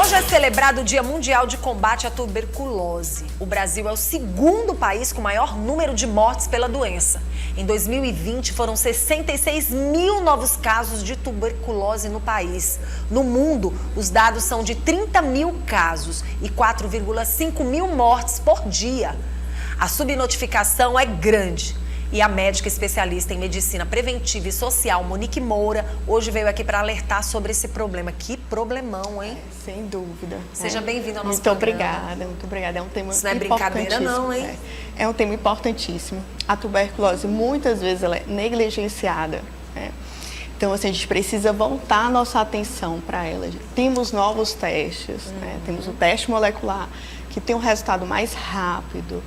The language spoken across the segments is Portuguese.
Hoje é celebrado o Dia Mundial de Combate à Tuberculose. O Brasil é o segundo país com maior número de mortes pela doença. Em 2020, foram 66 mil novos casos de tuberculose no país. No mundo, os dados são de 30 mil casos e 4,5 mil mortes por dia. A subnotificação é grande. E a médica especialista em medicina preventiva e social, Monique Moura, hoje veio aqui para alertar sobre esse problema. Que problemão, hein? Sem dúvida. Seja bem-vindo ao nosso programa. Muito obrigada. É um tema importantíssimo. Isso não é brincadeira não, hein? É um tema importantíssimo. A tuberculose, muitas vezes, ela é negligenciada, né? Então, assim, a gente precisa voltar a nossa atenção para ela. Temos novos testes, né? Temos o teste molecular, que tem um resultado mais rápido.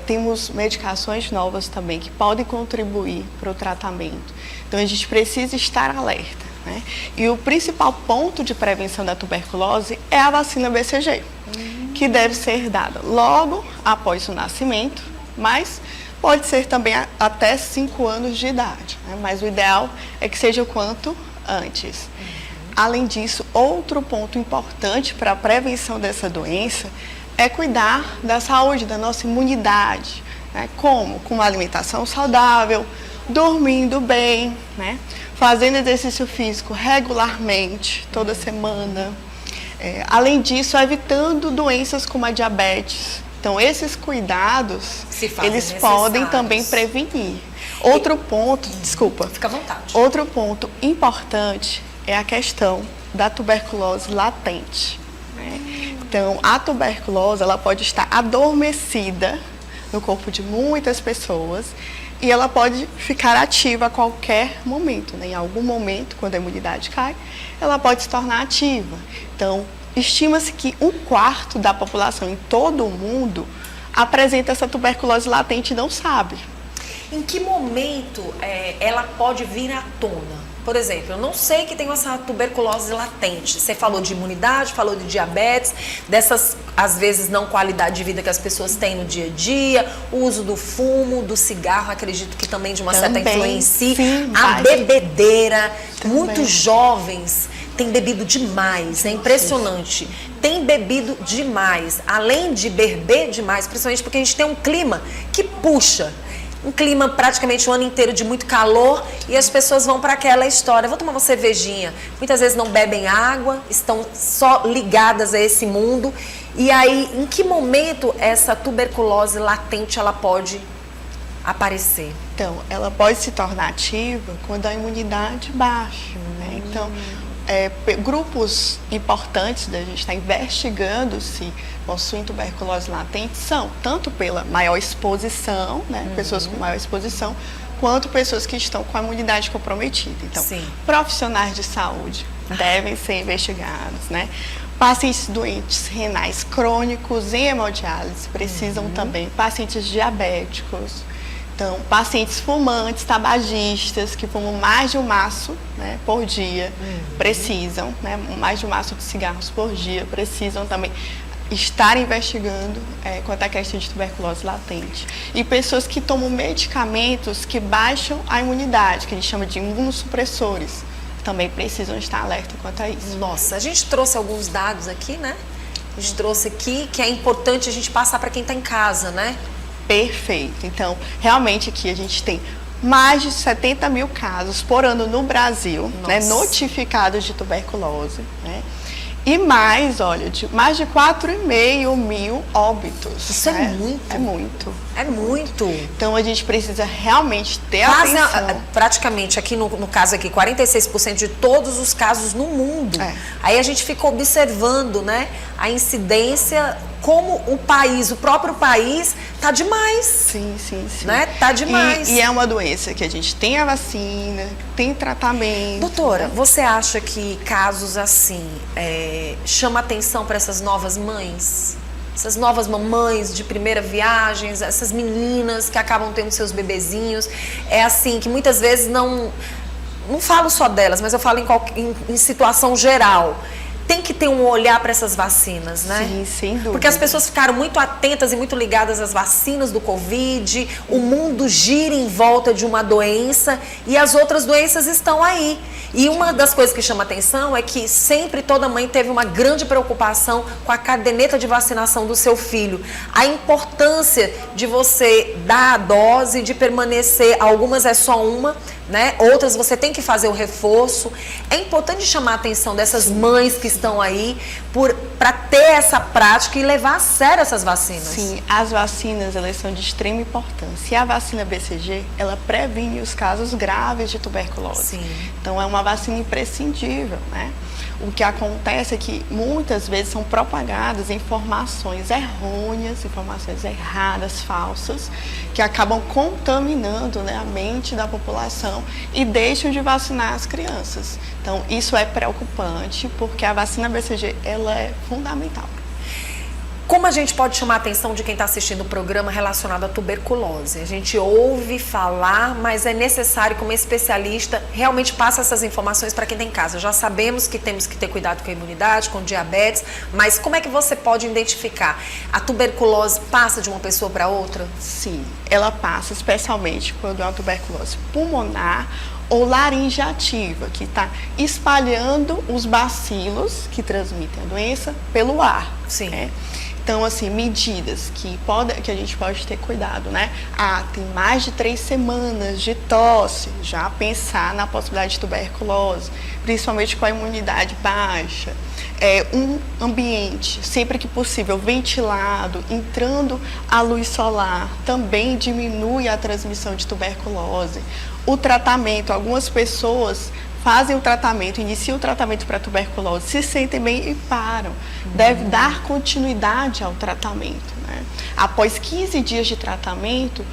Temos medicações novas também que podem contribuir para o tratamento. Então, a gente precisa estar alerta, né? E o principal ponto de prevenção da tuberculose é a vacina BCG, que deve ser dada logo após o nascimento, mas pode ser também até 5 anos de idade, né? Mas o ideal é que seja o quanto antes. Além disso, outro ponto importante para a prevenção dessa doença é cuidar da saúde, da nossa imunidade, né? Como? Com uma alimentação saudável, dormindo bem, né? Fazendo exercício físico regularmente, toda semana. Além disso, evitando doenças como a diabetes. Então, esses cuidados, eles podem também prevenir. Outro ponto, desculpa. Fica à vontade. Outro ponto importante é a questão da tuberculose latente, né? Então, a tuberculose, ela pode estar adormecida no corpo de muitas pessoas e ela pode ficar ativa a qualquer momento, né? Em algum momento, quando a imunidade cai, ela pode se tornar ativa. Então, estima-se que 1/4 da população em todo o mundo apresenta essa tuberculose latente e não sabe. Em que momento ela pode vir à tona? Por exemplo, eu não sei que tenho essa tuberculose latente. Você falou de imunidade, falou de diabetes, dessas, às vezes, não qualidade de vida que as pessoas têm no dia a dia, o uso do fumo, do cigarro, acredito que também de uma certa influência, a bebedeira. Muitos jovens têm bebido demais, é impressionante. Tem bebido demais, além de beber demais, principalmente porque a gente tem um clima que puxa. Um clima praticamente o ano inteiro de muito calor e as pessoas vão para aquela história. Vou tomar uma cervejinha. Muitas vezes não bebem água, estão só ligadas a esse mundo. E aí, em que momento essa tuberculose latente ela pode aparecer? Então, ela pode se tornar ativa quando a imunidade baixa, né? Então, grupos importantes da gente estar investigando se possuem tuberculose latente são tanto pela maior exposição, né? Pessoas com maior exposição, quanto pessoas que estão com a imunidade comprometida. Então, profissionais de saúde devem ser investigados, né? Pacientes doentes renais crônicos em hemodiálise precisam também, pacientes diabéticos. Então, pacientes fumantes, tabagistas, que fumam mais de um maço, né, por dia, precisam, né, mais de um maço de cigarros por dia, precisam também estar investigando quanto à questão de tuberculose latente. E pessoas que tomam medicamentos que baixam a imunidade, que a gente chama de imunossupressores, também precisam estar alerta quanto a isso. Nossa, a gente trouxe alguns dados aqui, né? A gente trouxe aqui que é importante a gente passar para quem está em casa, né? Perfeito. Então, realmente aqui a gente tem mais de 70 mil casos por ano no Brasil, né, notificados de tuberculose, né? E mais, olha, mais de 4,5 mil óbitos. Isso é muito. É muito. É muito. Então, a gente precisa realmente ter atenção. Praticamente, aqui no caso aqui, 46% de todos os casos no mundo. Aí a gente fica observando, né, a incidência, como o próprio país, tá demais. Sim. Né? Tá demais. E é uma doença que a gente tem a vacina, tem tratamento. Doutora, você acha que casos assim chama atenção para essas novas mães? Essas novas mamães de primeira viagem, essas meninas que acabam tendo seus bebezinhos. É assim, que muitas vezes não falo só delas, mas eu falo em situação geral. Tem que ter um olhar para essas vacinas, né? Sim, sem dúvida. Porque as pessoas ficaram muito atentas e muito ligadas às vacinas do Covid, o mundo gira em volta de uma doença e as outras doenças estão aí. E uma das coisas que chama atenção é que sempre toda mãe teve uma grande preocupação com a caderneta de vacinação do seu filho. A importância de você dar a dose, de permanecer, algumas é só uma, né? Outras você tem que fazer o reforço. É importante chamar a atenção dessas mães que estão aí para ter essa prática e levar a sério essas vacinas. Sim, as vacinas, elas são de extrema importância. E a vacina BCG, ela previne os casos graves de tuberculose. Sim. Então, é uma vacina imprescindível, né? O que acontece é que muitas vezes são propagadas informações errôneas, informações erradas, falsas, que acabam contaminando, né, a mente da população e deixam de vacinar as crianças. Então, isso é preocupante, porque a vacina BCG, ela é fundamental. Como a gente pode chamar a atenção de quem está assistindo o programa relacionado à tuberculose? A gente ouve falar, mas é necessário que uma especialista realmente passe essas informações para quem está em casa. Já sabemos que temos que ter cuidado com a imunidade, com diabetes, mas como é que você pode identificar? A tuberculose passa de uma pessoa para outra? Sim, ela passa especialmente quando é uma tuberculose pulmonar ou laringe ativa, que está espalhando os bacilos que transmitem a doença pelo ar. Sim. Né? Então, assim, medidas que a gente pode ter cuidado, né? Tem mais de 3 semanas de tosse, já pensar na possibilidade de tuberculose, principalmente com a imunidade baixa. Um ambiente, sempre que possível, ventilado, entrando a luz solar, também diminui a transmissão de tuberculose. O tratamento, algumas pessoas fazem o tratamento, iniciam o tratamento para tuberculose, se sentem bem e param. Deve dar continuidade ao tratamento, né? Após 15 dias de tratamento,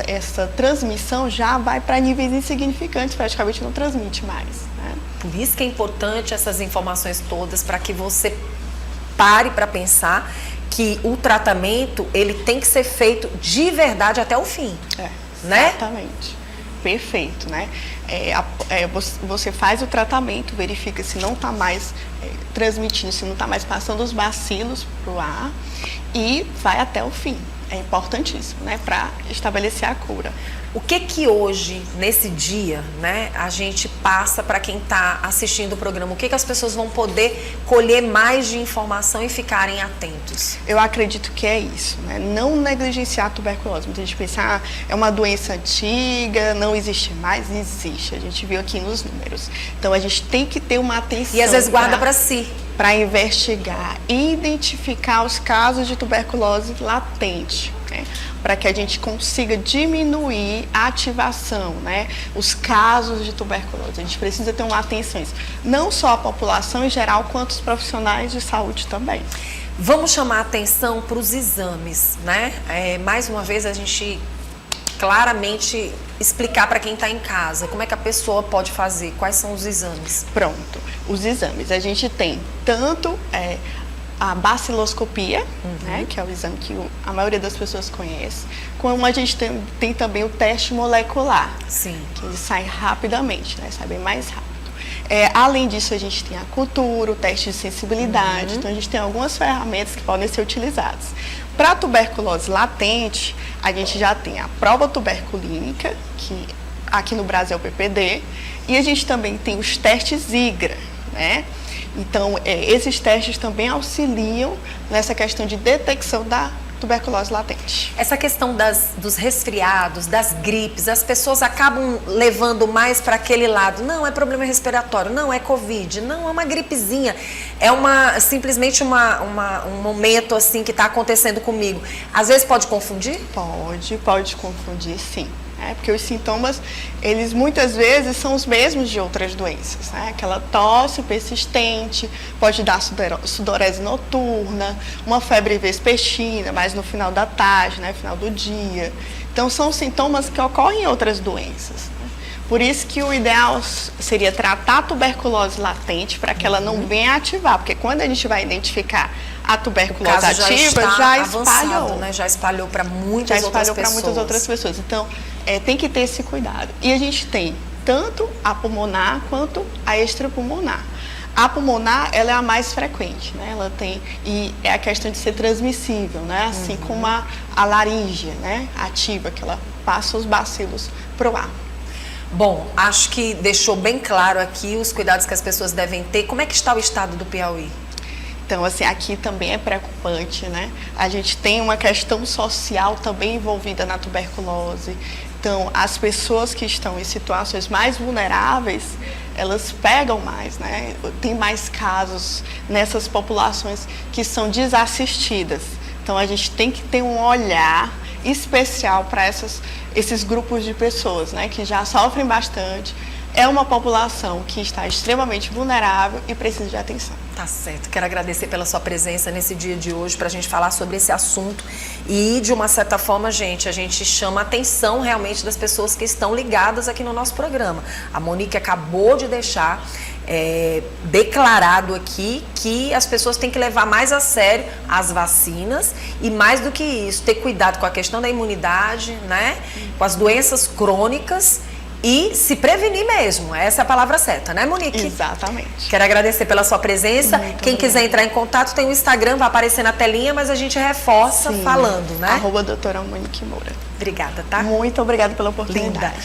essa transmissão já vai para níveis insignificantes, praticamente não transmite mais, né? Por isso que é importante essas informações todas, para que você pare para pensar que o tratamento, ele tem que ser feito de verdade até o fim, né? Exatamente. Perfeito, né? Você faz o tratamento, verifica se não está mais transmitindo, se não está mais passando os bacilos para o ar e vai até o fim. É importantíssimo, né? Para estabelecer a cura. O que hoje, nesse dia, né, a gente passa para quem está assistindo o programa? O que as pessoas vão poder colher mais de informação e ficarem atentos? Eu acredito que é isso, né? Não negligenciar a tuberculose. Muita gente pensa, é uma doença antiga, não existe mais. Existe, a gente viu aqui nos números. Então, a gente tem que ter uma atenção. E às vezes guarda para si. Para investigar e identificar os casos de tuberculose latente, né? Para que a gente consiga diminuir a ativação, né? Os casos de tuberculose. A gente precisa ter uma atenção, não só a população em geral, quanto os profissionais de saúde também. Vamos chamar a atenção para os exames, né? Mais uma vez, a gente claramente explicar para quem está em casa como é que a pessoa pode fazer, quais são os exames. Pronto, os exames. A gente tem tanto a baciloscopia, né, que é o exame que a maioria das pessoas conhece, como a gente tem também o teste molecular. Sim. Que ele sai rapidamente, né, sai bem mais rápido. Além disso, a gente tem a cultura, o teste de sensibilidade. Então, a gente tem algumas ferramentas que podem ser utilizadas. Para a tuberculose latente, a gente já tem a prova tuberculínica, que aqui no Brasil é o PPD, e a gente também tem os testes IGRA, né? Então, esses testes também auxiliam nessa questão de detecção da tuberculose latente. Essa questão dos resfriados, das gripes, as pessoas acabam levando mais para aquele lado. Não, é problema respiratório, não, é Covid, não, é uma gripezinha. É simplesmente um momento assim que está acontecendo comigo. Às vezes pode confundir? Pode confundir, sim. Porque os sintomas, eles muitas vezes são os mesmos de outras doenças, né? Aquela tosse persistente, pode dar sudorese noturna, uma febre vespertina, mas no final da tarde, né? Final do dia. Então, são sintomas que ocorrem em outras doenças, né? Por isso que o ideal seria tratar a tuberculose latente para que ela não venha ativar, porque quando a gente vai identificar a tuberculose ativa, já espalhou, né? Já espalhou para muitas outras pessoas. Então, tem que ter esse cuidado. E a gente tem tanto a pulmonar quanto a extrapulmonar. A pulmonar, ela é a mais frequente, né? Ela tem, e é a questão de ser transmissível, né? Assim como a laringe, né? Ativa, que ela passa os bacilos pro ar. Bom, acho que deixou bem claro aqui os cuidados que as pessoas devem ter. Como é que está o estado do Piauí? Então, assim, aqui também é preocupante, né? A gente tem uma questão social também envolvida na tuberculose. Então, as pessoas que estão em situações mais vulneráveis, elas pegam mais, né? Tem mais casos nessas populações que são desassistidas. Então, a gente tem que ter um olhar especial para esses grupos de pessoas, né? Que já sofrem bastante. É uma população que está extremamente vulnerável e precisa de atenção. Tá certo. Quero agradecer pela sua presença nesse dia de hoje para a gente falar sobre esse assunto e, de uma certa forma, gente, a gente chama a atenção realmente das pessoas que estão ligadas aqui no nosso programa. A Monique acabou de deixar declarado aqui que as pessoas têm que levar mais a sério as vacinas e, mais do que isso, ter cuidado com a questão da imunidade, né? Com as doenças crônicas. E se prevenir mesmo, essa é a palavra certa, né, Monique? Exatamente. Quero agradecer pela sua presença. Muito Quem obrigada. Quiser entrar em contato, tem o Instagram, vai aparecer na telinha, mas a gente reforça falando, né? @doutora Monique Moura. Obrigada, tá? Muito obrigada pela oportunidade. Linda.